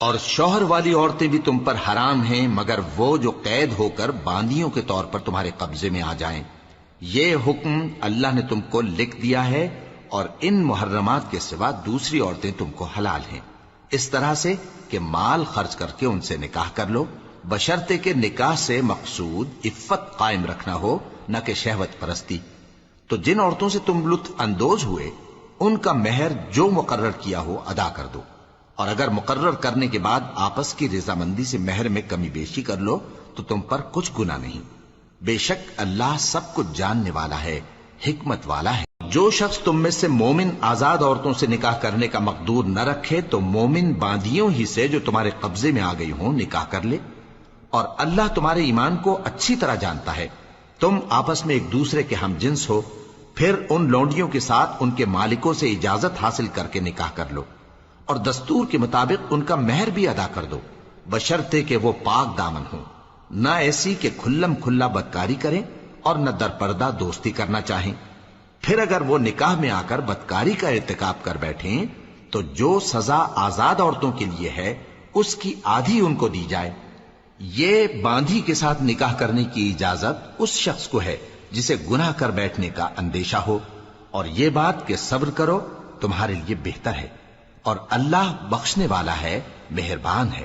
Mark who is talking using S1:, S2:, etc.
S1: اور شوہر والی عورتیں بھی تم پر حرام ہیں مگر وہ جو قید ہو کر باندیوں کے طور پر تمہارے قبضے میں آ جائیں۔ یہ حکم اللہ نے تم کو لکھ دیا ہے، اور ان محرمات کے سوا دوسری عورتیں تم کو حلال ہیں، اس طرح سے کہ مال خرچ کر کے ان سے نکاح کر لو، بشرطے کہ نکاح سے مقصود عفت قائم رکھنا ہو، نہ کہ شہوت پرستی۔ تو جن عورتوں سے تم لطف اندوز ہوئے ان کا مہر جو مقرر کیا ہو ادا کر دو، اور اگر مقرر کرنے کے بعد آپس کی رضامندی سے مہر میں کمی بیشی کر لو تو تم پر کچھ گناہ نہیں۔ بے شک اللہ سب کچھ جاننے والا ہے، حکمت والا ہے۔ جو شخص تم میں سے مومن آزاد عورتوں سے نکاح کرنے کا مقدور نہ رکھے تو مومن باندیوں ہی سے جو تمہارے قبضے میں آ گئی ہوں نکاح کر لے، اور اللہ تمہارے ایمان کو اچھی طرح جانتا ہے۔ تم آپس میں ایک دوسرے کے ہم جنس ہو، پھر ان لونڈیوں کے ساتھ ان کے مالکوں سے اجازت حاصل کر کے نکاح کر لو، اور دستور کے مطابق ان کا مہر بھی ادا کر دو، بشرطے کہ وہ پاک دامن ہوں، نہ ایسی کہ کھلم کھلا بدکاری کریں اور نہ در پردہ دوستی کرنا چاہیں۔ پھر اگر وہ نکاح میں آ کر بدکاری کا ارتکاب کر بیٹھیں تو جو سزا آزاد عورتوں کے لیے ہے اس کی آدھی ان کو دی جائے۔ یہ باندھی کے ساتھ نکاح کرنے کی اجازت اس شخص کو ہے جسے گناہ کر بیٹھنے کا اندیشہ ہو، اور یہ بات کہ صبر کرو تمہارے لیے بہتر ہے، اور اللہ بخشنے والا ہے، مہربان ہے۔